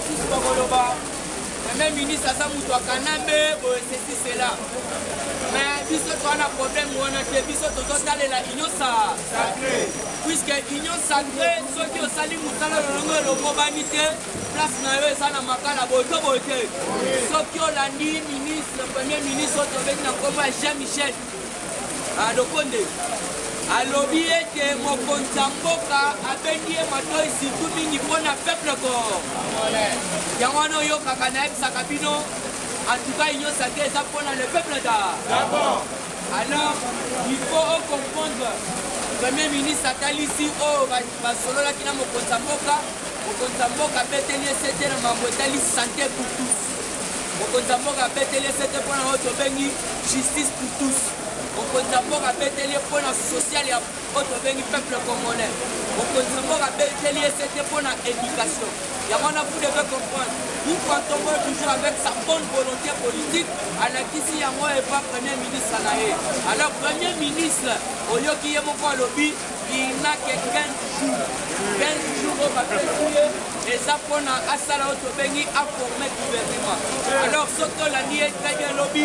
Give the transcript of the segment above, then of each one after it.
mosusu bakoloba même ministre aza moto akanambe boye ceci cela mais biso toana problème wana te biso tozotalela union sacré puisque union sacré soki osali mosala lolongo elongobani te place na yo eza na makala boye to boye te soki olandi ministre premier ministre oyo tobengi na nkombo ya Jean Michel Lokonde alobi ete mokonzi ya mboka abendi ye matoi surtout mingi mpona peuple kor yango wana oyokaka nayebisaka bino en tout cas union sacré eza mpona le peuple d'abord. Alors il faut comprendre premier ministre atalisi oyo basololaki na mokonzi ya mboka abeteli esete na mambo etali santé pour tous mokonzi ya mboka abeteli esete mpona oyo tobengi justice pour tous mokonzi ya mboka abeteli mpona social ya oyo tobengi peuple congolais mokonzi ya mboka abeteli esete mpona éducation yango wana vous devez comprendre nous comptons toujours avec sa bonne volonté politique alakisi yango epa premier ministre na ye alors premier ministre oyoki ye moko alobi il n'a que 15 jours oyo bapesi ye eza mpona asala oyo tobengi aforme gouvernement alors soki olandi ye très bien alobi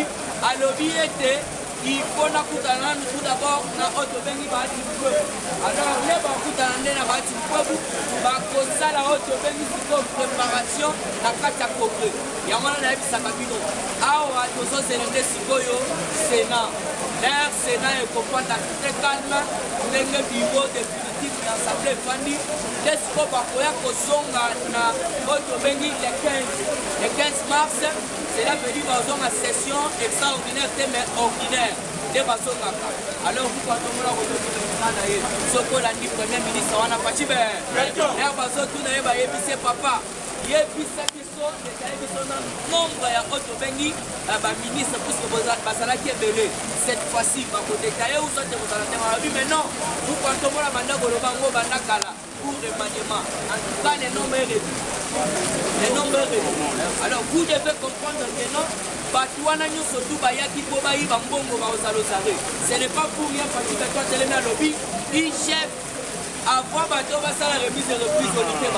ete il faut nakutana nanu tout d'abord na oyo tobengi baati mpebu alors nde bakutana nde na baati mpebu bakosala oyo tobengi sikoyo préparation na kati ya congrès yango wana nayebisaka bino awa tozozela nde sikoyo sénat l'air sénat ekofanda très calme ndenge bureau définitif na assemblée efandi nde sikoyo bakoya kozonga na oyo tobengi le 15 mars. Cela veut dire qu'ils ont une session extraordinaire, mais ordinaire. Alors, vous quand on a retrouvé ce que l'a dit premier ministre, on a pas dit, papa, il y a nombre de ministres qui est belé. Cette fois-ci, vous détaillez où sont les mais non, vous quand on a pour remaniement, en tout cas les nombres réduits. Les nombres réduits. Alors vous devez comprendre que non, ce n'est pas pour rien parce que toi tu es dans le lobby, il chef avant bateau va faire la remise de reprise au lycée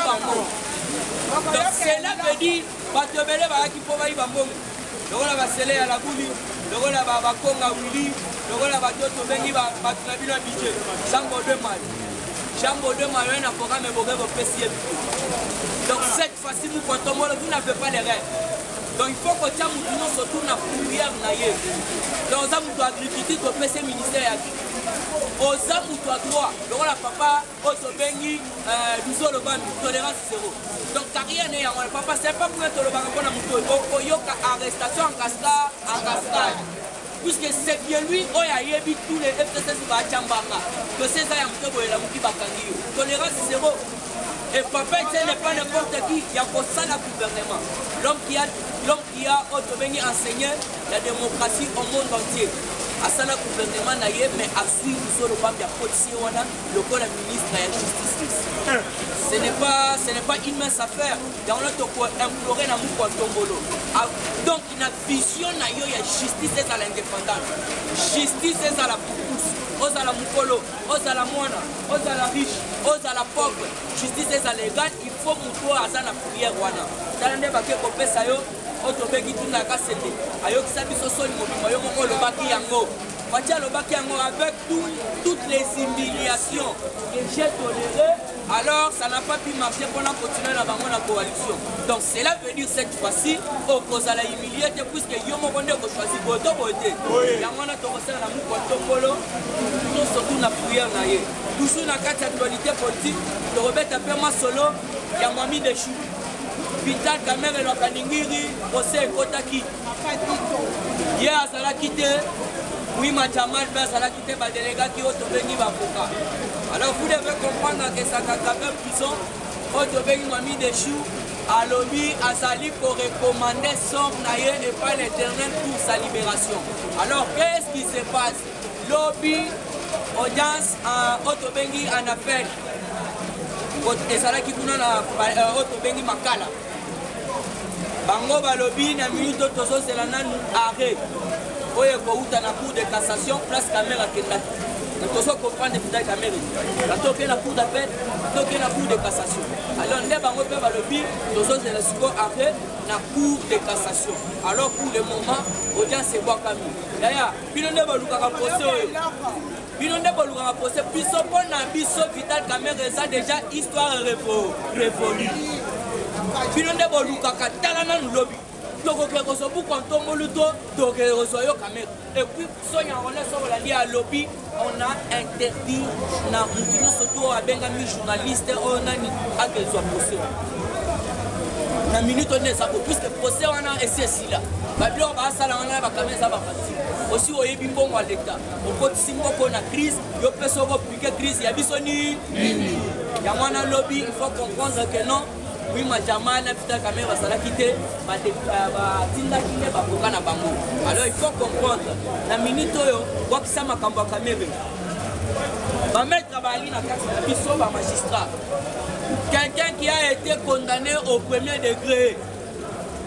Bango. Donc cela veut dire bateau belé va qui peut y bambongo. Donc on va sceller à la bouli, donc on va konga wili, donc on va bateau to bengi ba batunabino budget. Jambo de mal. Jambo de mal un programme bourré au PCM. Donc cette fois-ci nous comptons vous n'avez pas les règles. Donc il faut que tu nous surtout na prière naïe. Dans un mouton agriculture au PC ministère aux hommes ou à droit, donc la papa, au Sobengi, nous sommes le bami, tolérance zéro. Donc carrière n'est pas papa, c'est pas pour être le bami qu'on a mouton. Au yoka arrestation en cascade. Puisque c'est bien lui, oh ya yebi tous les FTC sur la chambanga. Que c'est ça, il y a un peu de mouki bakangi. Tolérance zéro. Et papa, ce n'est pas n'importe qui, il y a pour ça le gouvernement. L'homme qui a enseigné la démocratie au monde entier. À ça le gouvernement n'a mais à suivre sur le banc de la policier, le corps de ministre de la justice. Ce n'est pas une mince affaire. Dans le temps pour implorer la mouko tombolo. Donc il y a vision na yo ya justice à l'indépendance. Justice à la pousse. Aux à la moukolo, aux à la moine, aux à la riche, aux à la pauvre, justice à l'égal, il faut mouto à la prière. Talande baké kopé sayo, otobeki tout na kasete. Ayo kisabi sosoli mobimo yo moko le baki yango. Fatia le baki yango avec toutes les humiliations que j'ai tolérées. Alors ça n'a pas pu marcher pour continuer la coalition. Donc cela veut dire cette fois-ci, au cause à la humiliation, puisque Yomo Bonde a choisi Bodo Bote. Yamana Torosel la Moukoto Polo, nous surtout la prière naïe. Toujours dans la actualité politique, de Robert Apema Solo, Yamami Deshu. Vital Kamer et Lokaningiri, Ose Kotaki. Hier, ça l'a quitté. Oui, Machamal, ça l'a quitté, ma délégat qui est au Tobeni Bafoka. Alors vous devez comprendre que ça a quand même puissant. Otobeng Mami Deshu a lobby à Sali pour recommander son naïe et pas l'éternel pour sa libération. Alors qu'est-ce qui se passe? Lobby, audience à Otobengi en appel. Et ça là qui tourne à Otobengi Makala. Bango ba lobby na minute tozo c'est la nan arrêt. Oye ko uta na cour de cassation place caméra kenda. Nous devons comprendre Vital Kamerhe. Nous avons la cour d'appel, nous avons la cour de cassation. Alors, nous avons le but, nous avons arrêt la cour de cassation. Alors, pour le moment, audience est bon Camille. D'ailleurs, nous avons procès. Nous avons procès. Puis, Vital Kamerhe, ça déjà histoire révolue. Puis, nous avons lobby. Et puis, lobby, on a interdit surtout à Benjamin journaliste, on a que soit procès. La minute on est ça plus que procès on a essayé là. Babylon va ça là on a caméra ça va passer. Aussi au yebi bon à l'état. On continue qu'on a crise, yo peut se repliquer crise, il y a bisoni. Il y a un lobby, il faut comprendre que non. Oui, ma jamana Vital Kamerhe va s'ala quitter, va tinda quitter va boka na bango. Alors il faut comprendre. La minute oyo, quoi que ça m'a kamba Kamerhe. Va mettre bali na carte na biso ba magistrat. Quelqu'un qui a été condamné au premier degré.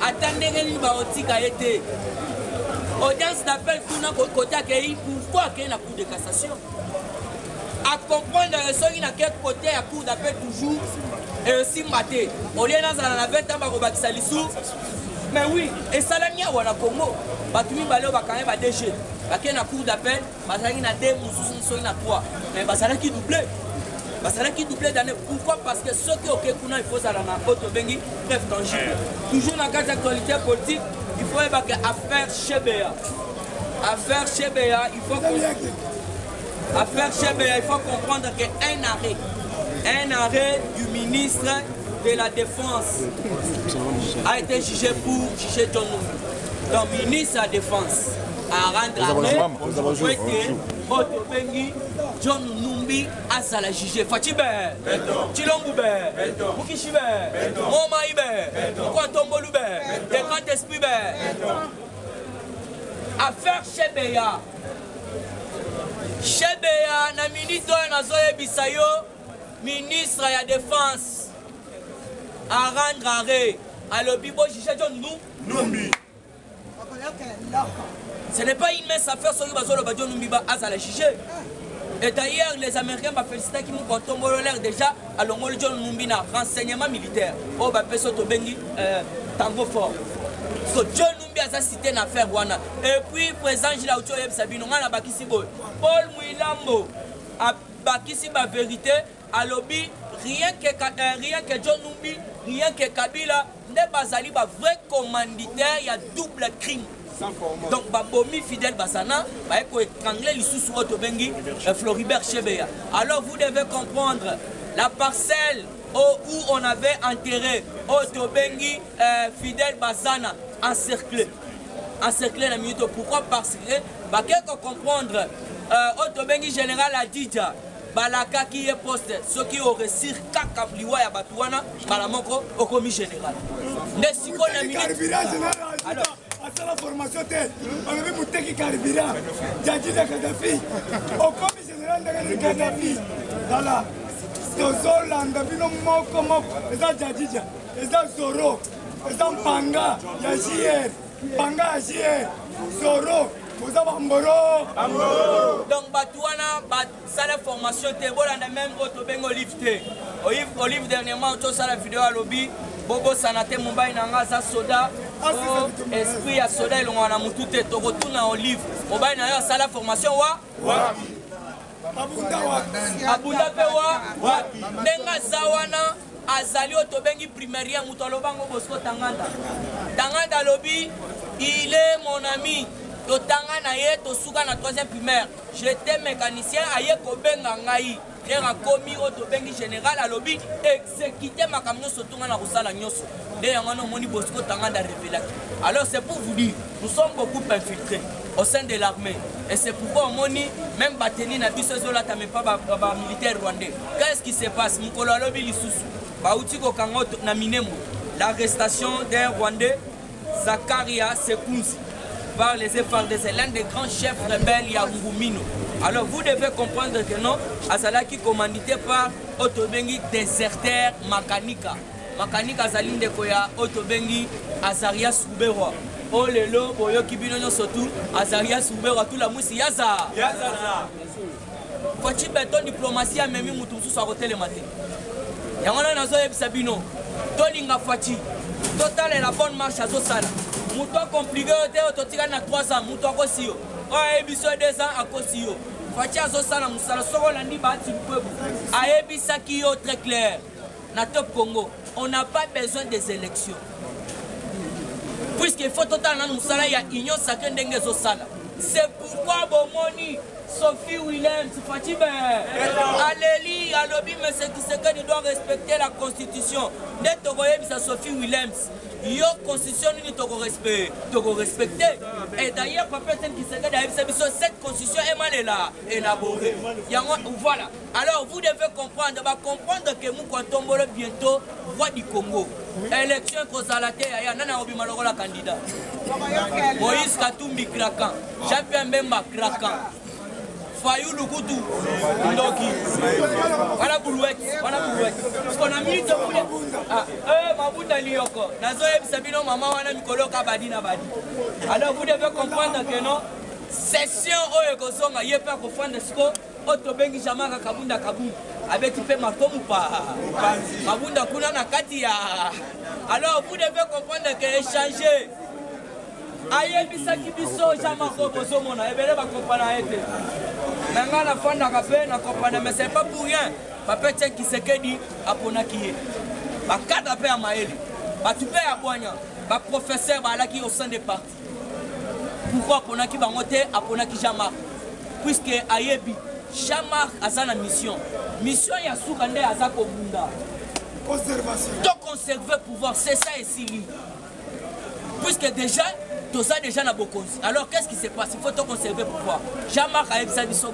Attendez que va otika été. Audience d'appel tout na côté accueilli pourquoi qu'il y a la cour de cassation. À comprendre ceux qui n'a quel côté à cour d'appel toujours et aussi maté. Au lieu dans la 20 ans ba bakisa lisou. Mais oui, et ça la nia wana Congo. Batumi balo ba quand même ba DG. Ba ken na cour d'appel, ba ça na deux mususu so na 3. Mais ba ça qui doublé. Ba ça qui doublé d'année. Pourquoi? Parce que ceux qui OK kuna il faut ça na auto bengi bref tangible. Toujours dans cadre d'actualité politique, il faut que affaire Chebea. Affaire Chebea, il faut affaire Chebea, il faut comprendre qu'un arrêt du ministre de la Défense a été jugé pour juger John Numbi. Donc, ministre de la Défense a rendre arrêt pour que John Numbi a la jugé. Fatibé, Chilomboube, Mukishibe, Momaïbe, Kwantombolube, des grands esprits. Affaire Chebea. Chebea, na ministre na Zoé Bisayo, ministre de la Défense, à rendre arrêt à l'obibo juge John Numbi. Ce n'est pas une mince affaire sur le John Numbi à la juger. Et d'ailleurs, les Américains m'ont félicité qui m'ont contombé l'air déjà à l'ongol John Numbi na renseignement militaire. Oh, bah, personne to bengi tango fort. So John Numbi a cité une affaire wana. Et puis président Gila Oucho Yeb Sabino na bakisi boy. Paul Mouilambo a bakisi ba vérité à lobby rien que John Numbi, rien que Kabila ne bazali ba vrai commanditaire, il y a double crime. Donc Babomi Fidel Basana va étrangler les sous auto bengi Floribert Chebea. Alors vous devez comprendre la parcelle où on avait enterré auto bengi Fidel Basana encerclé la minute. Pourquoi? Parce que bah quelque comprendre Otobengi général Adidja balaka qui est poste ceux qui ont réussi kaka bliwa ya batuana balamoko au commis général ne siko na minute. Alors à la formation on avait monté qui carburant Jadida Kadhafi au commis général de Kadhafi voilà tozolanda bino moko eza Jadida eza Zoro eza Panga ya JR Panga ya JR Zoro donc Batouana, ça la formation, tu as même Olive dernièrement, tu as la vidéo à lobby, Bobo Sanate Mumbai Nanga Soda, esprit à Soda, il a tout tu retournes à Olive, Mumbai Nanga, ça la formation, Abunda Pewa, Nenga Zawana, Azali Otobengi Primaria, Moutolobango Bosco Tanganda. Tanganda lobby, il est mon ami. Totanga na ye tosuka na 3e primaire. J'étais mécanicien aye kobenga ngai. Era komi oto bengi général à lobby exécuter ma camion sotunga na kusala nyoso. De yangano moni Bosco Tanganda révélé. Alors c'est pour vous dire, nous sommes beaucoup infiltrés au sein de l'armée et c'est pourquoi moni même bateni na biso zola ta même pas ba militaire rwandais. Qu'est-ce qui se passe? Mukolo lobby lisusu. Ba uti ko kango na Minembwe. L'arrestation d'un Rwandais Zakaria Sekunzi par les FARDC, l'un des grands chefs rebelles Yangumino. Alors vous devez comprendre que non, Azala qui commandité par Otobengi déserteur Makanika. Makanika Zaline de Koya Otobengi Azaria Souberwa. Oh lelo boyo kibino surtout Azaria Souberwa tout la mousse Yaza. Fachi Beton diplomatie a même mutu sous côté le matin. Yangona nazo ebisabino. Tolinga Fachi. Total et la bonne marche à Zosala. Muto compliqué au totika na 3 ans, muto kosio. Oh ebiso 2 ans à kosio. Fachi à Zosala musala soko landi bati peuple. A ebisa qui est très clair. Na top Congo, on n'a pas besoin des élections. Puisqu'il faut totalement nous il y a union sacrée d'Engue Zosala. C'est pourquoi Bomoni, Sophie Williams, Fatime, Alélie, Alobi, mais c'est que tu dois respecter la constitution. Dès que tu Sophie Williams, il y a une constitution qui doit respecter. Et d'ailleurs, papa, cette constitution est mal élaborée. Voilà. Alors vous devez comprendre que nous comptons bientôt roi du Congo. Élection Kozalate, il y a un Obimaloro la candidat. Moïse Katumbi Krakan, Jean-Pierre Mbemba Krakan, Fayou Lukutu, Ndoki. Voilà Boulouette, voilà Boulouette. Parce qu'on a mis de poulet. Mabunda Lioko, Nazo Sabino, maman, on a Mikolo Kabadi Nabadi. Alors vous devez comprendre que non, session Oyekosonga, il n'y a pas de fond de score. Otobengi Jamaka Kabunda Kabou avec tu peux marteau ou pas Kabunda Kuna Nakatia. Alors vous devez comprendre que échanger Ayebisa Kibiso Jamako Bosomona Ebele va comprendre à été. Nanga la fin n'a pas na comprendre mais c'est pas pour rien. Papa tient qui se dit à Ponakié. Ba cadre paix à Maël. Ba tu peux à Boignan. Ba professeur ba là qui au sein des partis. Pourquoi Ponaki va monter à Ponaki Jamaka puisque Ayebi Chamar a sa mission. Mission ya soukande a sa kobunda. Conservation. Donc conserver pouvoir, c'est ça ici. Puisque déjà, tout ça déjà n'a beaucoup. Alors qu'est-ce qui se passe? Il faut tout conserver pouvoir. Chamar a sa mission.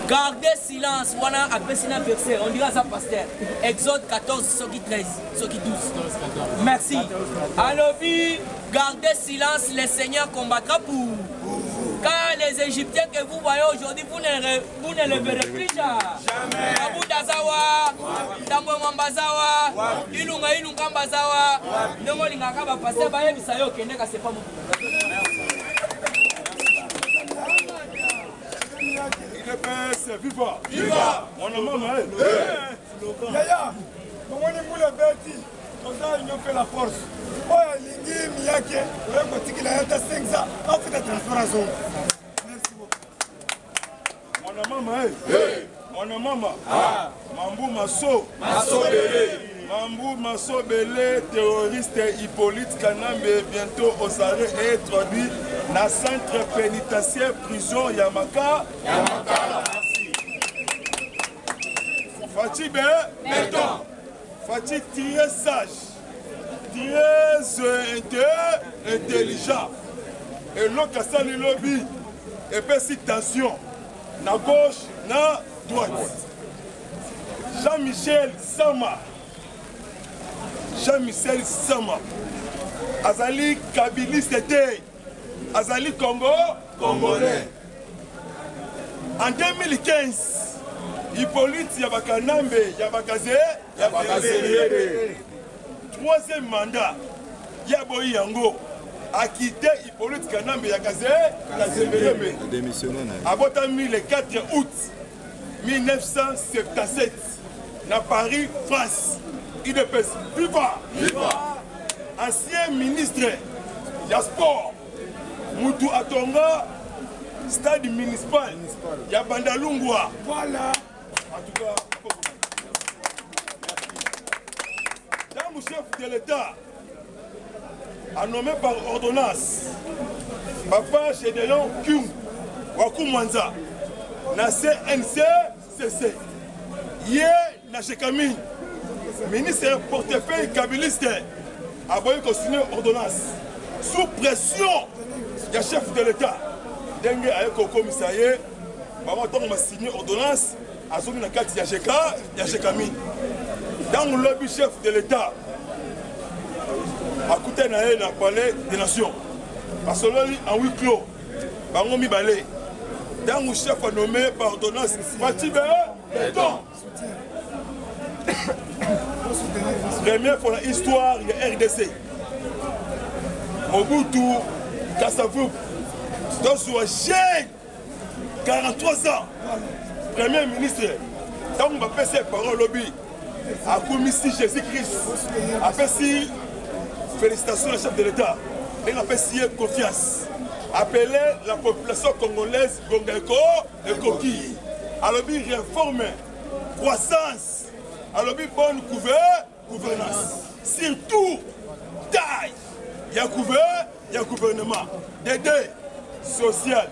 Gardez silence. Voilà un verset. On dira ça pasteur. Exode 14, Soki 13, Soki 12. Merci. Alors, gardez silence. Le Seigneur combattra pour vous. Car les Égyptiens que vous voyez aujourd'hui, vous ne les verrez plus jamais. Abu Dazawa, Dambo Mambazawa, Ilunga Ilunga Mbazawa, Nongolinga Kaba Passer, Baye Bisayo, Keneka, c'est pas mon Il est PS, viva! Viva! On a maman, Yaya, comment on est bêti? On a fait la force. Oh, Lingi, Miyake, le côté qui a été 5 ans, on fait la transformation. Merci beaucoup. On a maman, on a maman. Mambou Masso. Masso Belé. Mambou Masso Belé, terroriste Hippolyte Kanambe, bientôt aux arrêts et introduit dans le centre pénitentiaire prison Yamaka. Merci. Fatih Béton. Fatih très sage. Très intelligent. Et l'autre a le lobby. Et puis citation. Na gauche, na droite. Jean-Michel Sama. Jean-Michel Sama. Azali Kabiliste. Azali Congolais. En 2015, Hippolyte Yabakanambe, Yabakaze. Troisième mandat, Yaboyi Yango a quitté Hippolyte Kanambe Yakaze, a voté le 4 août 1977 dans Paris, France. Il est viva! Ancien ministre du sport, Moutou Atonga, stade municipal, Yabandalungwa. Voilà. En tout cas, le chef de l'État a nommé par ordonnance Papa Gédéon Kyung Wakumwanza na CNCCC Yé na Chekami ministre portefeuille kabiliste a voulu continuer ordonnance sous pression du chef de l'État Dengue avec le commissariat a signé ordonnance à son kati ya Chekami dans le lobby chef de l'État à côté de la palais des nations. Parce que là, en huis clos, Bango Mibale, dans le chef nommé par ordonnance, Fatih Béton. Première fois dans l'histoire de RDC. Mobutu, Kassavou, dans ce chèque, 43 ans. Premier ministre, tant qu'on va faire ses paroles lobby, à commissi Jésus-Christ, a fait si félicitations au chef de l'État, et a fait si confiance. Appeler la population congolaise Gongeko et Koki. À lobby réforme, croissance, à lobby bonne gouvernance. Surtout, taille, il y a gouvernement, d'aider, social,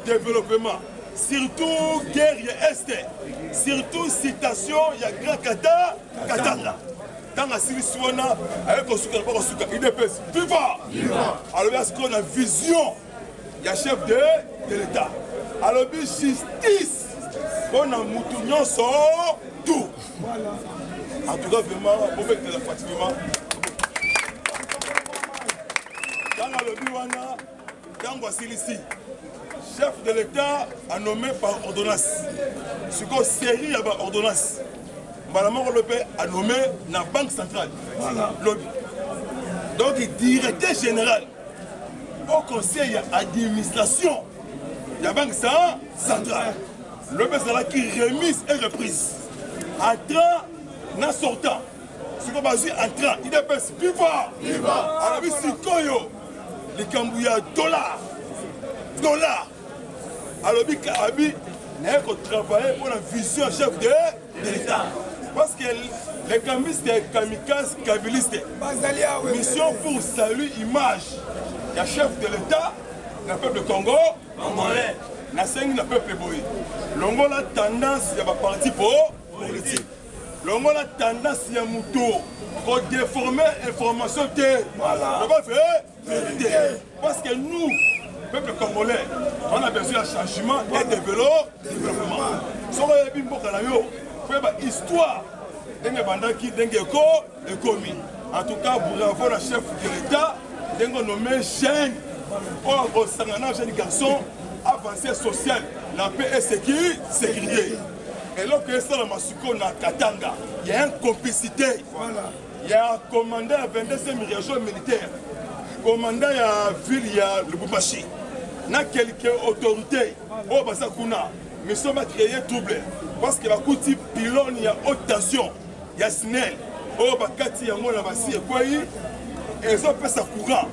développement. Surtout guerre est, surtout citation, il y a grand katanga. Dans la Syrie, avec il dépêche, viva! Alors, est-ce qu'on a vision? Il y a chef de l'État. Alors, justice, on a moutounion sur tout. En tout cas, vraiment, on fait de la fatiguement. Dans le Biwana, dans Wasilisi, chef de l'État a nommé par ordonnance. Ce qu'on série, il y a une ordonnance. Madame Lopé a nommé la Banque centrale. Lobby. Donc, il directeur général au conseil d'administration de la Banque centrale. Lobby sera qui remise et reprise. Entrant, en sortant. Ce qu'on va dire entrant, il dépêche viva. Alors, si Koyo, les Cambouya, dollars. Alors, Kabi n'a pas travaillé pour la vision chef de l'État. Parce que les cambistes sont kamikazes kabilistes. Mission pour saluer image. Il y a chef de l'État, le peuple Congo, congolais, le peuple boy. L'ongo la tendance, il y a un parti politique. L'ongo la tendance, il y a un mouton. Pour déformer l'information, on va faire vérité. Parce que nous, peuple congolais, on a besoin de changement et de développement. Si on a une histoire, en tout cas, pour avoir le chef de l'État, on a nommé Cheng, pour un jeune garçon, avancé social, la paix et sécurité. Et là, que ça, on a Katanga, il y a une complicité. Il y a un commandant à 22e région militaire, commandant à la ville, il y a le Boubachi. Il y a quelques autorités, mais ça va créer trouble. Parce que la couture pylône, il y a haute tension, il y a SNEL, il y a et ils ont fait ça courant.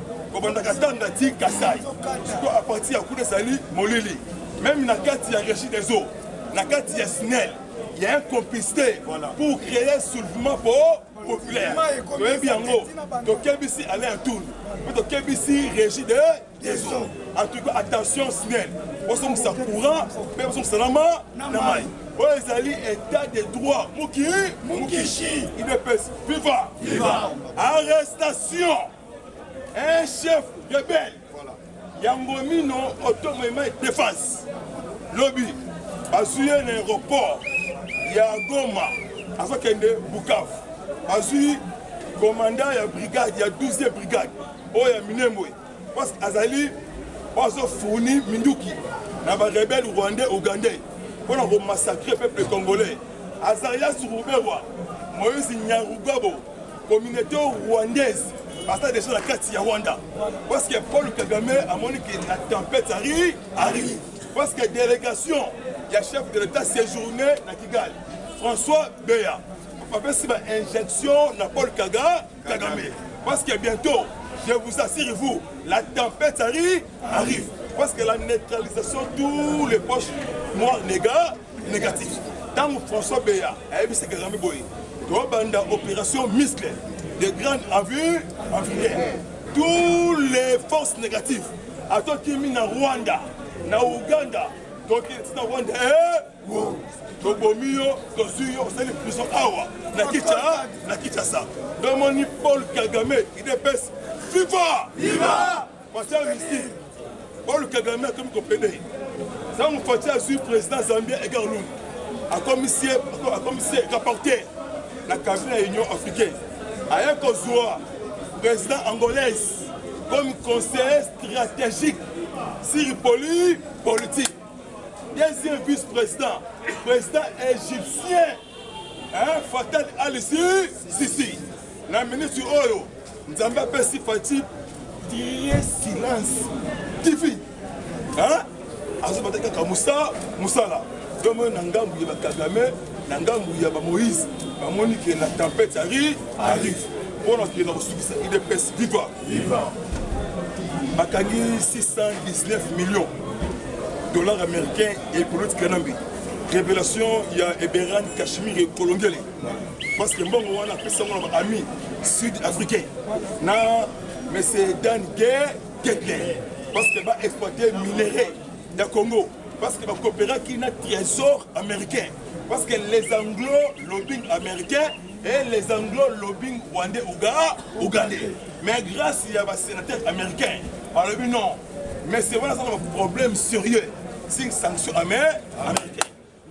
À partir de Sali, Molili. Même dans il y a Régis des eaux, dans il y a SNEL. Il y a un complicité pour créer un soulèvement populaire. Donc, KBC allait en tour. Donc, KBC régit des eaux. En tout cas, attention, SNEL. Nous sommes courant, mais nous sommes salama. Ils allaient état de droit. Mukishi. Il dépêche. Viva. Arrestation. Un chef rebelle. Yangomino, autonomie défense. Lobby. Bazouye l'aéroport. Il y a Goma, avec Bukavu. Azui, commandant, il y a brigade, il y a 12e brigade. Oh, il y a Minemwe. Parce qu'Azali, on a fourni Minduki, dans les rebelles rwandais, ougandais, pour massacrer le peuple congolais. Azaria Souroubewa, Moïse Nyarugabo, communauté rwandaise, parce que déjà la carte de Rwanda. Parce que Paul Kagame a montré que la tempête arrive. Parce que délégation, il y a chef de l'État séjourné à Kigali, François Beya. Après, c'est une injection de Paul Kagame. Parce que bientôt, je vous assure, vous, la tempête arrive. Parce que la neutralisation de tous les poches noirs négatifs. Tant que François Beya a eu ce Kagame Boy, dans opération musclée, de grande envie, toutes les forces négatives, à tout qui mis en Rwanda, na Uganda, donc na Rwanda, donc au milieu, c'est les prisons awa, na Kinshasa. Donc mon Paul Kagame, il dépêche, viva! Parce mystique, Paul Kagame, comme vous comprenez, ça on fait à suivre président Zambia et Garloun, à commissaire, rapporteur, la cabinet de l'Union africaine, à Yakozua, président angolaise, comme conseiller stratégique. Syrie politique. Deuxième vice-président, président égyptien, Fatal al-Sisi. La ministre Oyo, Nzamba Pessi Fati, tirer silence. Tifi. azobata kaka musala donc na ngambu ya Kagame na ngambu ya Moïse bamoni que la tempête arrive pour na kina kosukisa IDPS viva bakangi 619 millions dollars américains et politique kanambi révélation il y a Eberan Kashmir et Kolongele parce que mbongo wana pesa ngona ba ami sud-africain na mais c'est Dan Gekle parce que va exploiter minerais du Congo parce que va coopérer qui n'a trésor américain parce que les anglo lobbying américain et les anglo lobbying rwandais ougandais mais grâce il y a un sénateur américain alors non mais c'est vraiment un problème sérieux c'est une sanction américaine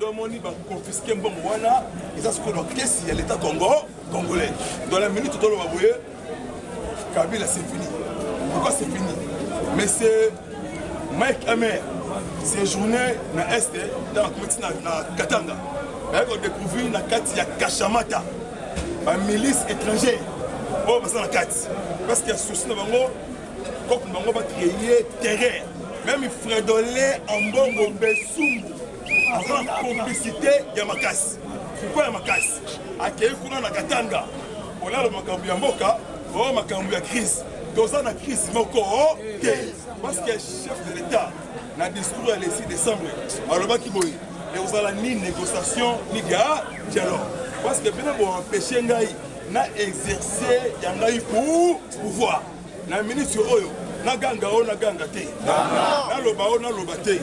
donc on va confisquer bon wana et ça ce qu'on a caisse il y a l'état congolais dans la minute tout le monde voyez Kabila c'est fini pourquoi c'est fini mais c'est Mike Amer c'est journée na est dans la Katanga mais on découvre na kati ya Kashamata la milice étrangère oh parce na kati parce qu'il y a souci na bango quand bango va créer terrain même Fredolé en bongo besumbu avant la complicité ya makasi pourquoi ya makasi akei kuna na Katanga on a le makambu ya mboka oh makambu ya crise dans la crise moko parce que chef de l'État na discours le 6 décembre alors ba kiboyi et vous allez ni négociation ni dialogue parce que bien bon empêcher ngai na exercer yangai pour pouvoir na ministre oyo na ganga te na loba te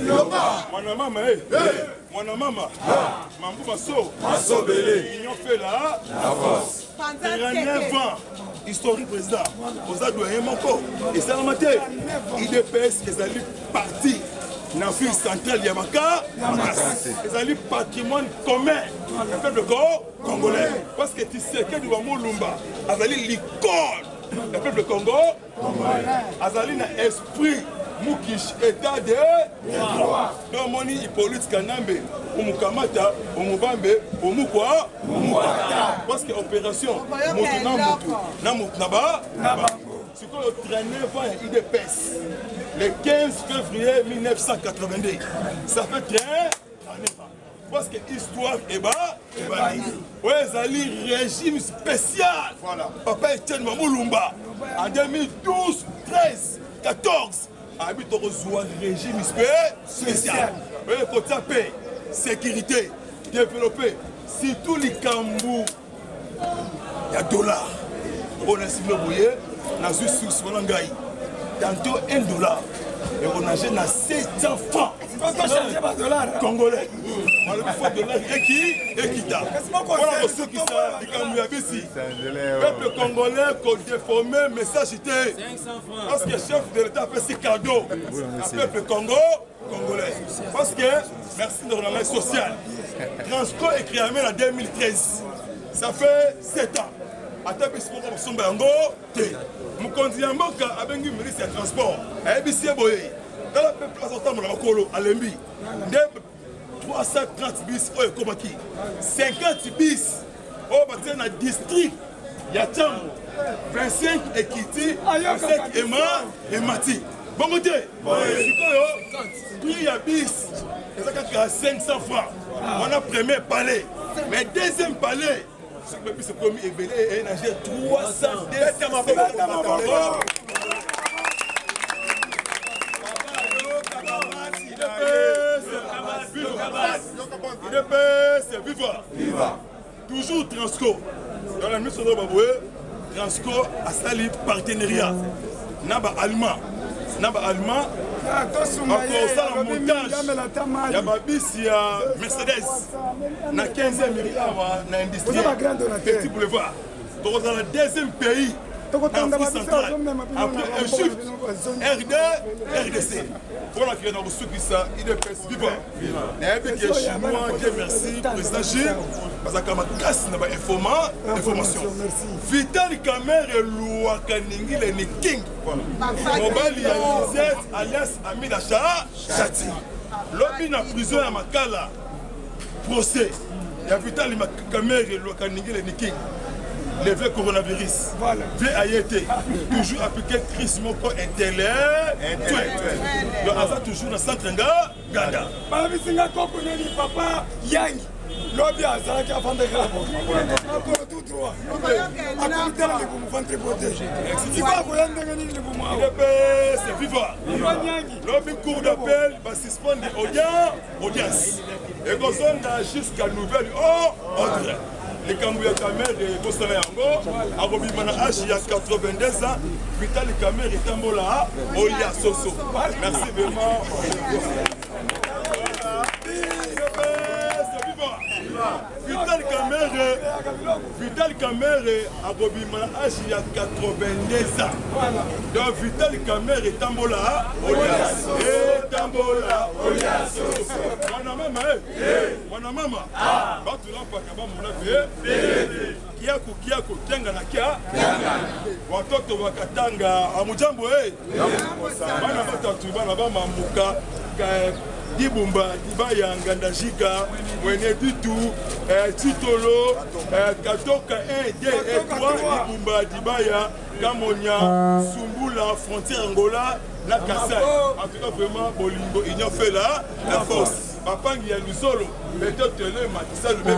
mwana mama mwana mama mambu maso belé union fait la force dernier vent historique président aux doyen moko et ça la maté IDPS ezali parti na ville centrale ya maka ezali patrimoine commun du peuple congolais parce que tu sais que du Lumba azali l'icône du peuple congolais azali na esprit mukish état de droit donc moni Hippolyte Kanambe umukamata umubambe umukwa parce que opération mutu na mutu na c'est quoi le traîner va IDPS le 15 février 1982 ça fait très parce que l'histoire est bas ouais Zali régime spécial voilà papa Etienne Mamulumba en 2012 13 14 habite au régime spécial ouais côté paix sécurité développer surtout les Kambou il y a dollars on a ciblé bouillé na sous Manangai tantôt $1 et on a gêné à 700 francs congolais on a fait $1 et qui t'a voilà ceux qui sont peuple congolais qu'on déformé message était parce que chef de l'État fait ses cadeaux à peuple congolais parce que merci de l'ornement social Transco est créé en 2013 ça fait 7 ans Atabis pour somba yango te mukonzi ya mboka abengi ministre ya transport ayebisi boye dans la peuple sortant na makolo alembi nde 330 bis oyo komaki 50 bis oyo batie na district ya Tchambo 25 Ekiti 5 Emati bongo te sikoyo prix ya bis ezaka 500 francs on a premier palais mais deuxième palais ce que c'est promis et belé et nager 300 viva toujours Transco dans la mission de Baboué Transco a sali partenariat naba allemand encore ça en montage il y a babis il y a Mercedes na 15e na industrie petit boulevard donc dans le deuxième pays Afrique centrale après Égypte RDC pour la création de ceux qui sont IDPS vivant n'ayez que chinois Dieu merci président Chine parce que ma casse n'a pas information Vital Kamer et Louaka Ningi le King mobile ya Lisette alias Amina Chati lobby na prison ya Makala procès ya Vital Kamer et Louaka Ningi le King le vrai coronavirus. Vrai aïeté. Toujours appliqué crise moko intellectuel. Donc ça toujours dans centre Ganda. Babisinga koko nani papa yangi. Lobby azalaki avant de grave. Encore tout droit. Akomita le pour ventre protégé. Si pas ko yanda ngani le pour moi. C'est vivant. Lobby cour d'appel va suspendre audience. Et qu'on jusqu'à nouvelle ordre. Les Cambouya Kamer de Kostala Yango, Arobimana H, il y a 82 ans, Vital Kamer et Tambola, Olia Soso. Merci vraiment. Vital Kamer Arobimana H, il y a 82 ans. Donc Vital Kamer et Tambola, Olia Tambola, Olia Soso. Mwana mama, batu lampa kaba mwana kiako tenga na kia watoto wakatanga amujambo bana batatu bana bamamuka dibumba dibaya ngandajika mwene ditu titolo katoka 1 2 et 3 dibumba dibaya kamonya sumbula frontière Angola la Kassai. En tout cas vraiment bolingo union fait la force. Papa il y a du solo mais toi tu es le matissa le bébé